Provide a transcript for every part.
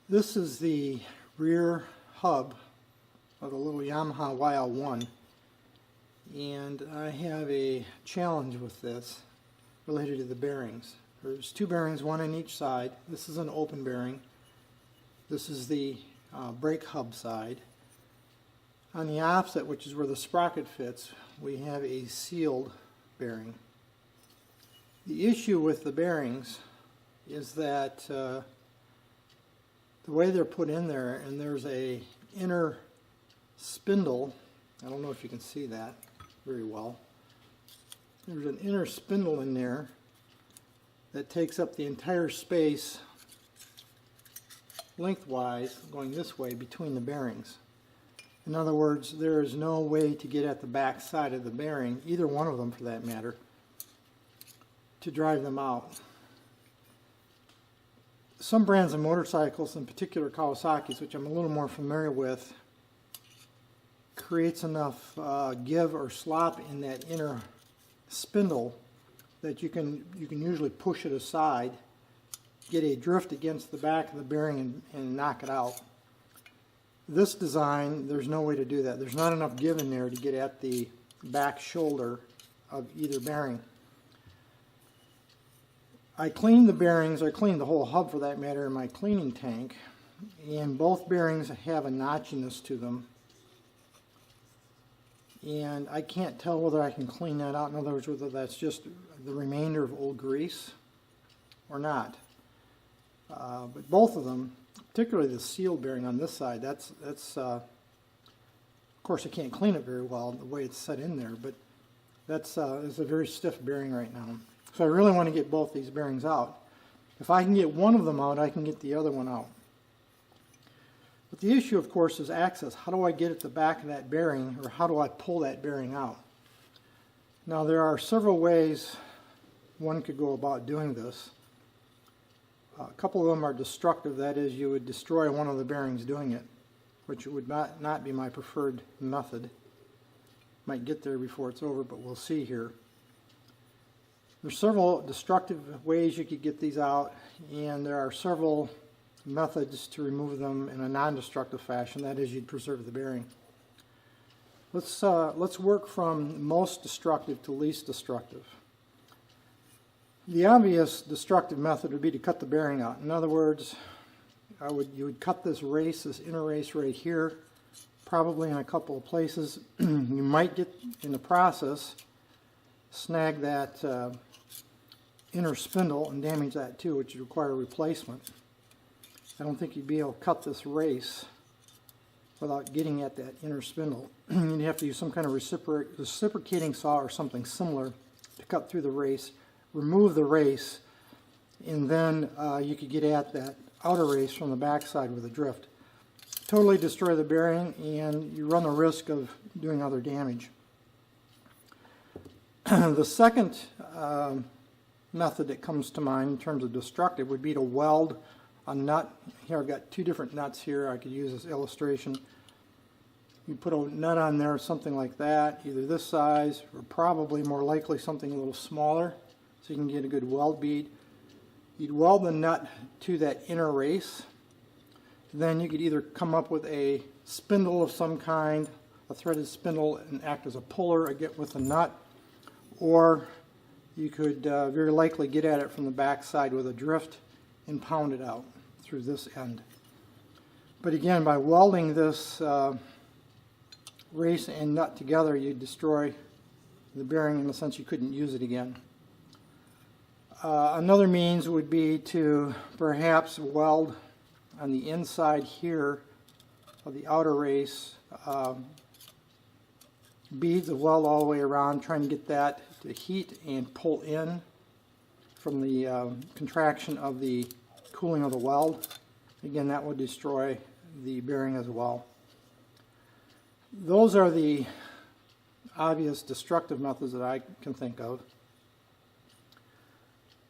This is the rear hub of the little Yamaha YL1, and I have a challenge with this related to the bearings. There's two bearings, one on each side. This is an open bearing. This is the brake hub side. On the opposite, which is where the sprocket fits, we have a sealed bearing. The issue with the bearings is that the way they're put in there, and there's a inner spindle. I don't know if you can see that very well. There's an inner spindle in there that takes up the entire space lengthwise going this way between the bearings. In other words, there is no way to get at the back side of the bearing, either one of them for that matter, to drive them out. Some brands of motorcycles, in particular Kawasaki's, which I'm a little more familiar with, creates enough give or slop in that inner spindle that you can usually push it aside, get a drift against the back of the bearing and knock it out. This design, there's no way to do that. There's not enough give in there to get at the back shoulder of either bearing. I cleaned the bearings, I cleaned the whole hub for that matter in my cleaning tank, and both bearings have a notchiness to them. And I can't tell whether I can clean that out, in other words, whether that's just the remainder of old grease or not. But both of them, particularly the sealed bearing on this side, that's of course I can't clean it very well the way it's set in there, but it's a very stiff bearing right now. So I really want to get both these bearings out. If I can get one of them out, I can get the other one out. But the issue, of course, is access. How do I get at the back of that bearing, or how do I pull that bearing out? Now, there are several ways one could go about doing this. A couple of them are destructive. That is, you would destroy one of the bearings doing it, which would not be my preferred method. Might get there before it's over, but we'll see here. There's several destructive ways you could get these out, and there are several methods to remove them in a non-destructive fashion. That is, you'd preserve the bearing. Let's work from most destructive to least destructive. The obvious destructive method would be to cut the bearing out. In other words, you would cut this race, this inner race right here, probably in a couple of places. You might get, in the process, snag that inner spindle and damage that too, which would require replacement. I don't think you'd be able to cut this race without getting at that inner spindle. You'd have to use some kind of reciprocating saw or something similar to cut through the race, remove the race, and then you could get at that outer race from the backside with a drift. Totally destroy the bearing, and you run the risk of doing other damage. The second method that comes to mind in terms of destructive would be to weld a nut. Here I've got two different nuts here I could use as illustration. You put a nut on there, something like that, either this size or probably more likely something a little smaller, so you can get a good weld bead. You'd weld the nut to that inner race. Then you could either come up with a spindle of some kind, a threaded spindle, and act as a puller with the nut, or you could very likely get at it from the back side with a drift and pound it out through this end. But again, by welding this race and nut together, you'd destroy the bearing in the sense you couldn't use it again. Another means would be to perhaps weld on the inside here of the outer race beads of weld all the way around, trying to get that to heat and pull in from the contraction of the cooling of the weld. Again, that would destroy the bearing as well. Those are the obvious destructive methods that I can think of.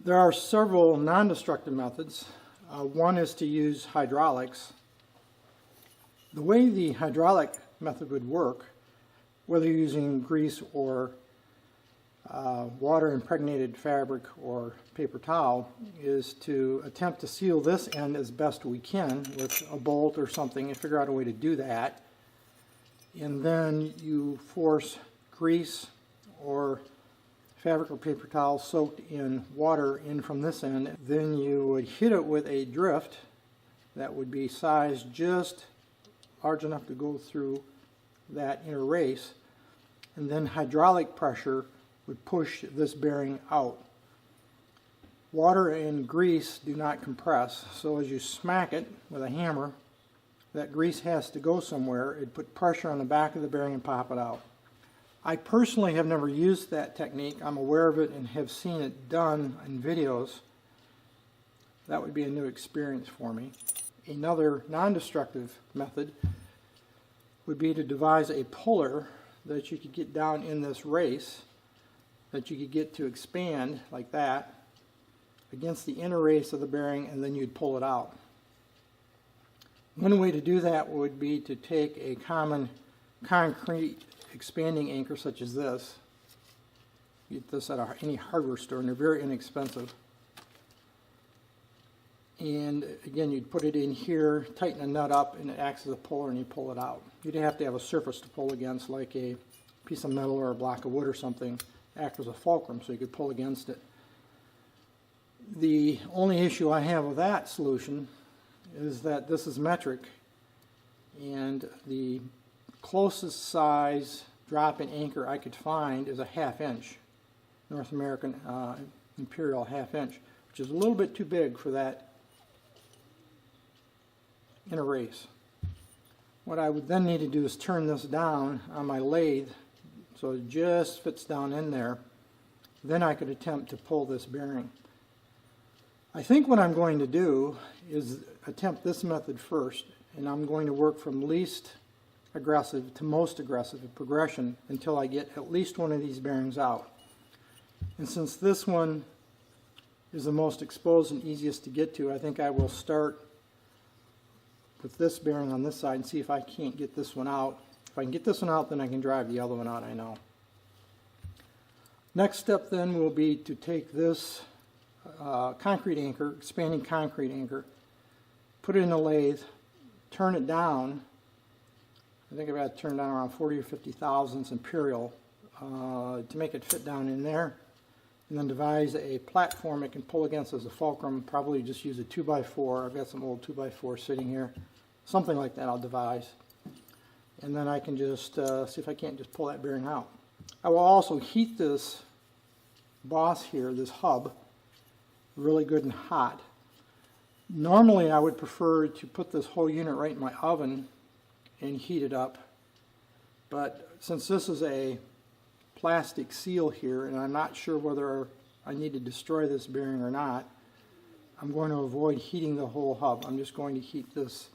There are several non-destructive methods. One is to use hydraulics. The way the hydraulic method would work, whether you're using grease or water impregnated fabric or paper towel is to attempt to seal this end as best we can with a bolt or something and figure out a way to do that. And then you force grease or fabric or paper towel soaked in water in from this end. Then you would hit it with a drift that would be sized just large enough to go through that inner race, and then hydraulic pressure would push this bearing out. Water and grease do not compress, so as you smack it with a hammer, that grease has to go somewhere. It'd put pressure on the back of the bearing and pop it out. I personally have never used that technique. I'm aware of it and have seen it done in videos. That would be a new experience for me. Another non-destructive method would be to devise a puller that you could get down in this race, that you could get to expand like that against the inner race of the bearing, and then you'd pull it out. One way to do that would be to take a common concrete expanding anchor such as this. You get this at any hardware store and they're very inexpensive. And again, you'd put it in here, tighten a nut up, and it acts as a puller and you pull it out. You'd have to have a surface to pull against, like a piece of metal or a block of wood or something, act as a fulcrum so you could pull against it. The only issue I have with that solution is that this is metric, and the closest size drop-in anchor I could find is a 1/2 inch, North American Imperial 1/2 inch, which is a little bit too big for that inner race. What I would then need to do is turn this down on my lathe so it just fits down in there. Then I could attempt to pull this bearing. I think what I'm going to do is attempt this method first, and I'm going to work from least aggressive to most aggressive in progression until I get at least one of these bearings out. And since this one is the most exposed and easiest to get to, I think I will start with this bearing on this side and see if I can't get this one out. If I can get this one out, then I can drive the other one out, I know. Next step then will be to take this concrete anchor, expanding concrete anchor, put it in a lathe, turn it down. I think I've got to turn down around 40 or 50 thousandths Imperial to make it fit down in there, and then devise a platform it can pull against as a fulcrum. Probably just use a 2x4. I've got some old 2x4 sitting here. Something like that I'll devise. And then I can just see if I can't just pull that bearing out. I will also heat this boss here, this hub, really good and hot. Normally I would prefer to put this whole unit right in my oven and heat it up, but since this is a plastic seal here and I'm not sure whether I need to destroy this bearing or not, I'm going to avoid heating the whole hub. I'm just going to heat this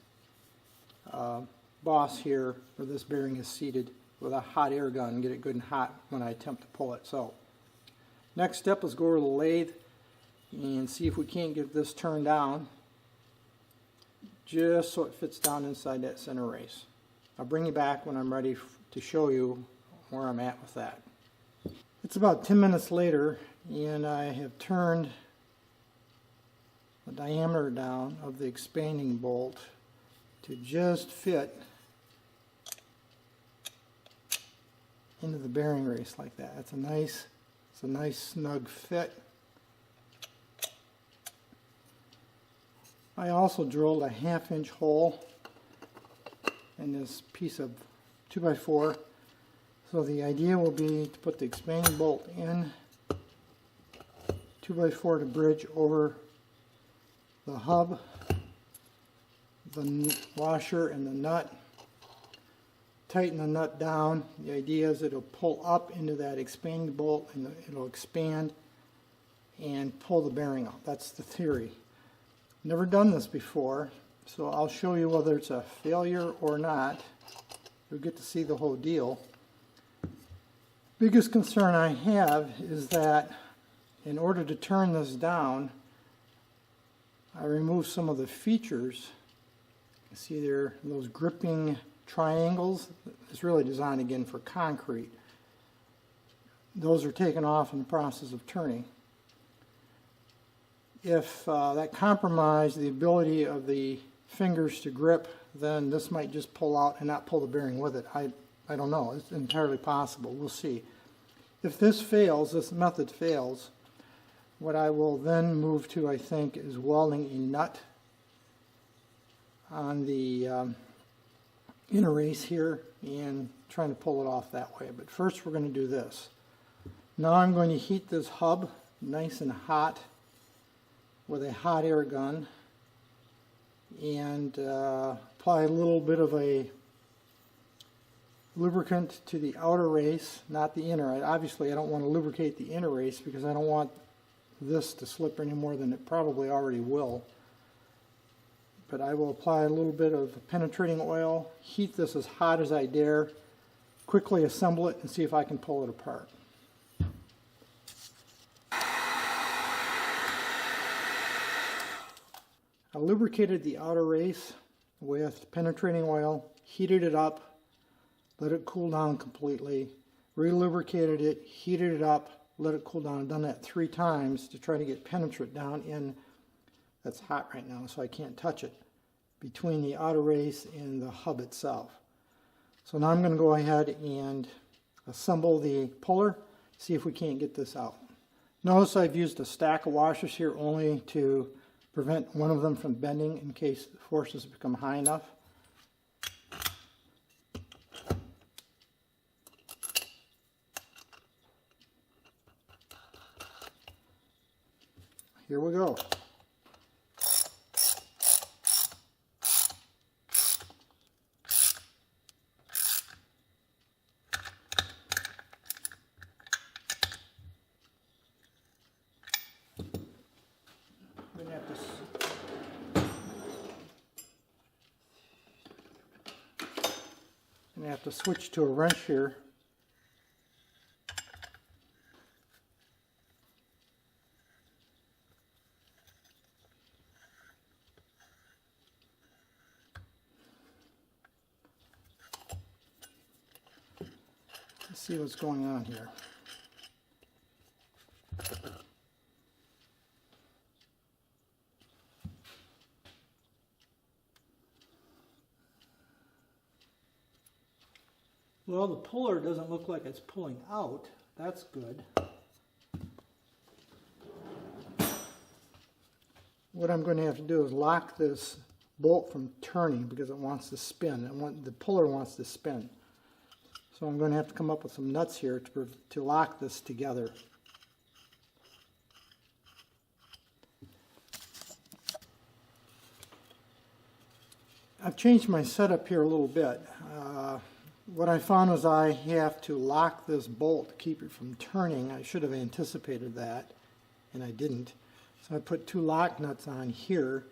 boss here where this bearing is seated with a hot air gun and get it good and hot when I attempt to pull it. So next step is go over to the lathe and see if we can't get this turned down just so it fits down inside that center race. I'll bring you back when I'm ready to show you where I'm at with that. It's about 10 minutes later and I have turned the diameter down of the expanding bolt to just fit into the bearing race like that. It's a nice snug fit. I also drilled a 1/2 inch hole in this piece of 2x4. So the idea will be to put the expanding bolt in, 2x4 to bridge over the hub, the washer and the nut. Tighten the nut down. The idea is it'll pull up into that expanding bolt and it'll expand and pull the bearing out. That's the theory. Never done this before, so I'll show you whether it's a failure or not. You'll get to see the whole deal. Biggest concern I have is that in order to turn this down, I removed some of the features. You see there, those gripping triangles. It's really designed again for concrete. those are taken off in the process of turning. If that compromised the ability of the fingers to grip, then this might just pull out and not pull the bearing with it. I don't know. It's entirely possible. We'll see. If this fails, this method fails, what I will then move to, I think, is welding a nut on the inner race here and trying to pull it off that way. But first we're going to do this. Now I'm going to heat this hub nice and hot with a hot air gun and apply a little bit of a lubricant to the outer race, not the inner. Obviously I don't want to lubricate the inner race because I don't want this to slip any more than it probably already will. But I will apply a little bit of penetrating oil, heat this as hot as I dare, quickly assemble it and see if I can pull it apart. I lubricated the outer race with penetrating oil, heated it up, let it cool down completely, re-lubricated it, heated it up, let it cool down. I've done that 3 times to try to get penetrant down in, that's hot right now so I can't touch it, between the outer race and the hub itself. So now I'm going to go ahead and assemble the puller, see if we can't get this out. Notice I've used a stack of washers here only to prevent one of them from bending in case the forces become high enough. Here we go. I have to switch to a wrench here. Let's see what's going on here. Well, the puller doesn't look like it's pulling out. That's good. What I'm going to have to do is lock this bolt from turning because it wants to spin. The puller wants to spin. So I'm going to have to come up with some nuts here to lock this together. I've changed my setup here a little bit. What I found was I have to lock this bolt to keep it from turning. I should have anticipated that, and I didn't. So I put 2 lock nuts on here.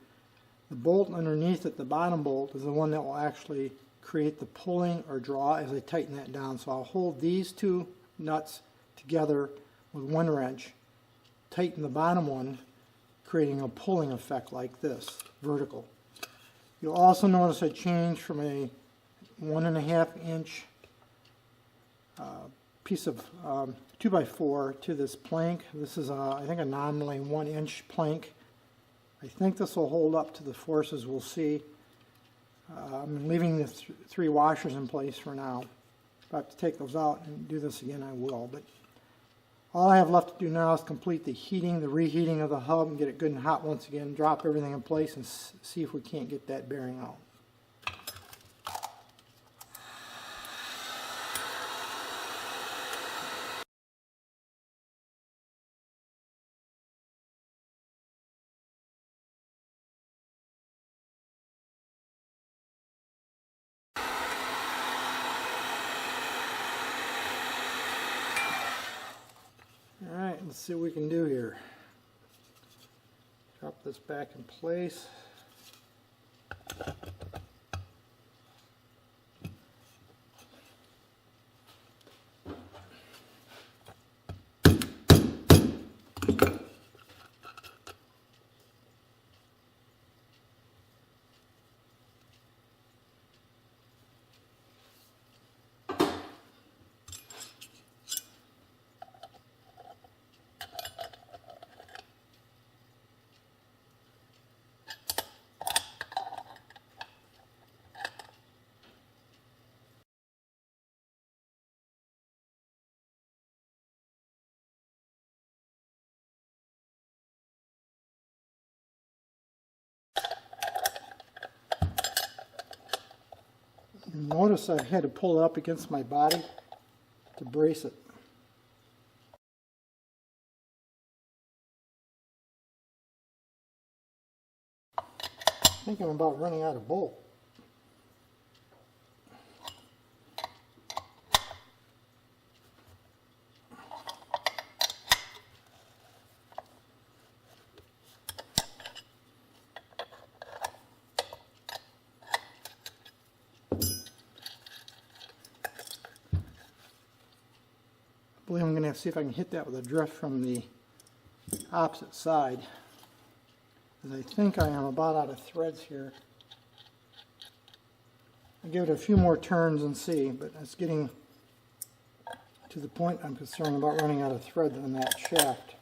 The bolt underneath it, the bottom bolt, is the one that will actually create the pulling or draw as I tighten that down. So I'll hold these 2 nuts together with 1 wrench, tighten the bottom one, creating a pulling effect like this, vertical. You'll also notice I changed from a 1.5 inch piece of 2x4 to this plank. This is I think a nominally 1 inch plank. I think this will hold up to the forces, we'll see. I'm leaving the 3 washers in place for now. If I have to take those out and do this again, I will. But all I have left to do now is complete the heating, the reheating of the hub, and get it good and hot once again, drop everything in place and see if we can't get that bearing out. Alright, let's see what we can do here. Drop this back in place. Notice I had to pull it up against my body to brace it. I think I'm about running out of bolt. I believe I'm going to have to see if I can hit that with a drift from the opposite side, because I think I am about out of threads here. I'll give it a few more turns and see, but it's getting to the point I'm concerned about running out of thread on that shaft.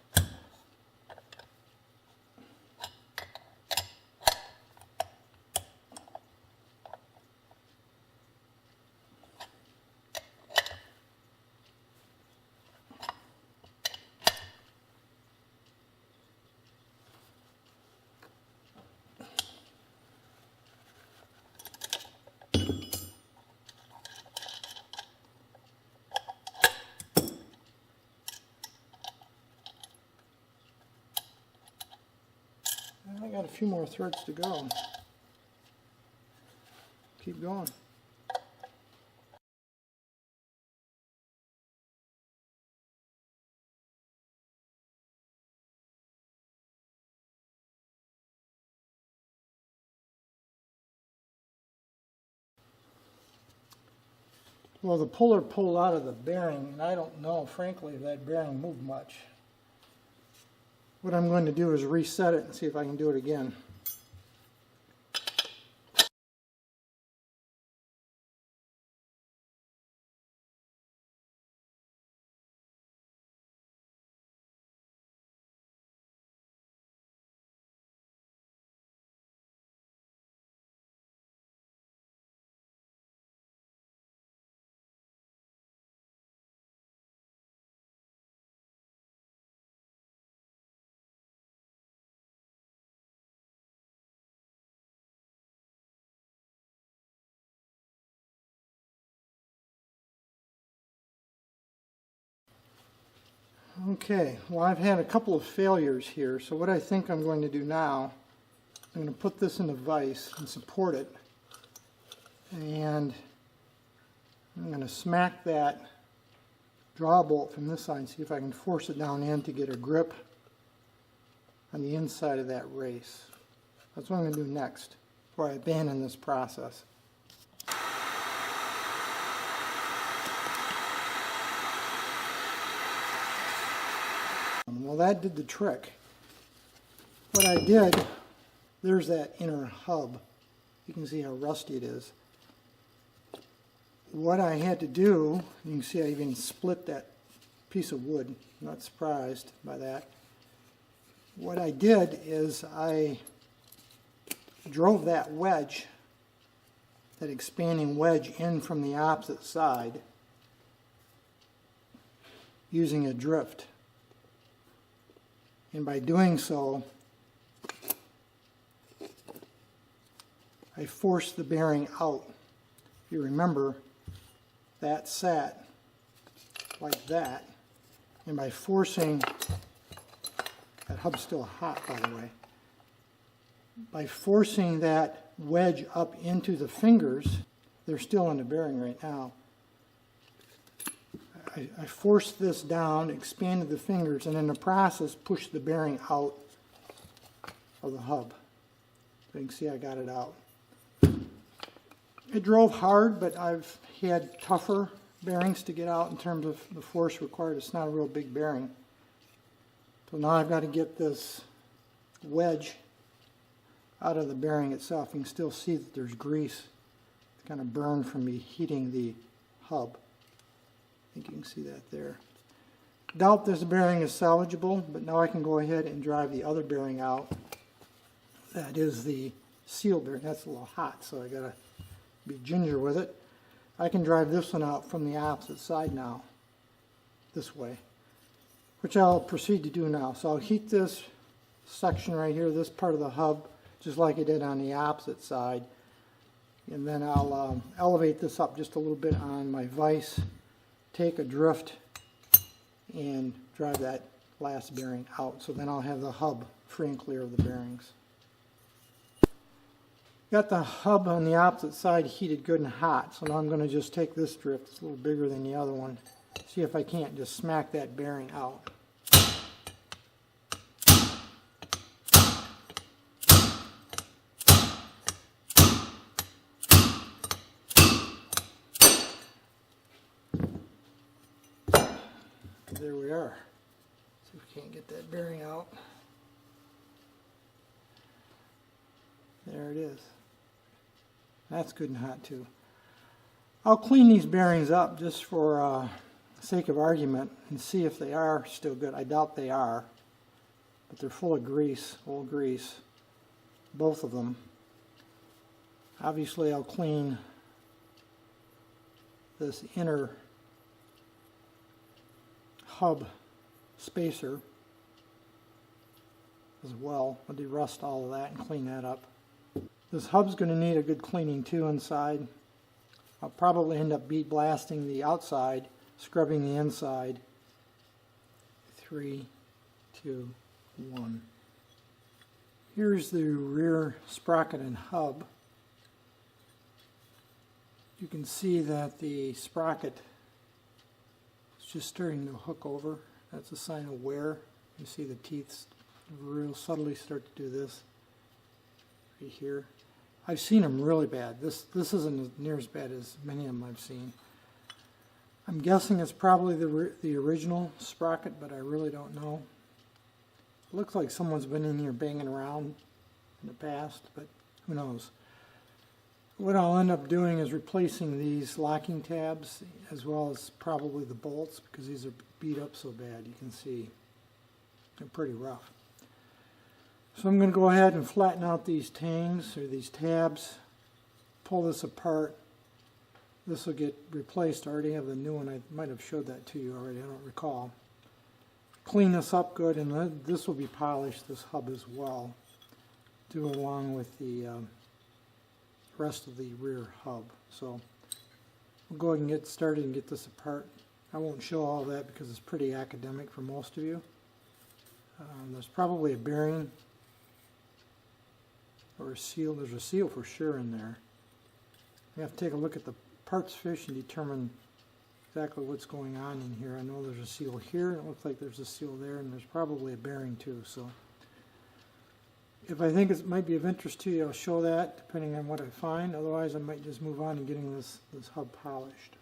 I got a few more threads to go. Keep going. Well, the puller pulled out of the bearing, and I don't know, frankly, if that bearing moved much. What I'm going to do is reset it and see if I can do it again. Okay, well, I've had a couple of failures here, so what I think I'm going to do now, I'm going to put this in a vise and support it, and I'm going to smack that draw bolt from this side and see if I can force it down in to get a grip on the inside of that race. That's what I'm going to do next before I abandon this process. Well, that did the trick. What I did, there's that inner hub. You can see how rusty it is. What I had to do, you can see I even split that piece of wood. I'm not surprised by that. What I did is I drove that wedge, that expanding wedge, in from the opposite side using a drift. And by doing so, I forced the bearing out. If you remember, that sat like that. And by forcing, that hub's still hot, by the way. By forcing that wedge up into the fingers, they're still in the bearing right now. I forced this down, expanded the fingers, and in the process pushed the bearing out of the hub. So you can see I got it out. It drove hard, but I've had tougher bearings to get out in terms of the force required. It's not a real big bearing. So now I've got to get this wedge out of the bearing itself. You can still see that there's grease kind of burned from me heating the hub. I think you can see that there. Doubt this bearing is salvageable, but now I can go ahead and drive the other bearing out. That is the seal bearing. That's a little hot, so I gotta be ginger with it. I can drive this one out from the opposite side now, this way, which I'll proceed to do now. So I'll heat this section right here, this part of the hub, just like I did on the opposite side. And then I'll elevate this up just a little bit on my vise, take a drift, and drive that last bearing out. So then I'll have the hub free and clear of the bearings. Got the hub on the opposite side heated good and hot. So now I'm going to just take this drift, it's a little bigger than the other one, see if I can't just smack that bearing out. There we are. See if we can't get that bearing out. There it is. That's good and hot too. I'll clean these bearings up just for sake of argument and see if they are still good. I doubt they are, but they're full of grease, old grease, both of them. Obviously I'll clean this inner hub spacer as well. I'll derust all of that and clean that up. This hub's going to need a good cleaning too inside. I'll probably end up bead blasting the outside, scrubbing the inside. 3, 2, 1. Here's the rear sprocket and hub. You can see that the sprocket is just starting to hook over. That's a sign of wear. You see the teeth real subtly start to do this right here. I've seen them really bad. This isn't as near as bad as many of them I've seen. I'm guessing it's probably the original sprocket, but I really don't know. It looks like someone's been in here banging around in the past, but who knows. What I'll end up doing is replacing these locking tabs as well as probably the bolts, because these are beat up so bad. You can see they're pretty rough. So I'm going to go ahead and flatten out these tangs or these tabs, pull this apart. This will get replaced. I already have the new one. I might have showed that to you already. I don't recall. Clean this up good, and this will be polished, this hub as well, do along with the rest of the rear hub. So we'll go ahead and get started and get this apart. I won't show all that because it's pretty academic for most of you. There's probably a bearing or a seal. There's a seal for sure in there. We have to take a look at the parts fiche and determine exactly what's going on in here. I know there's a seal here, and it looks like there's a seal there, and there's probably a bearing too. So if I think it might be of interest to you, I'll show that depending on what I find. Otherwise, I might just move on to getting this hub polished.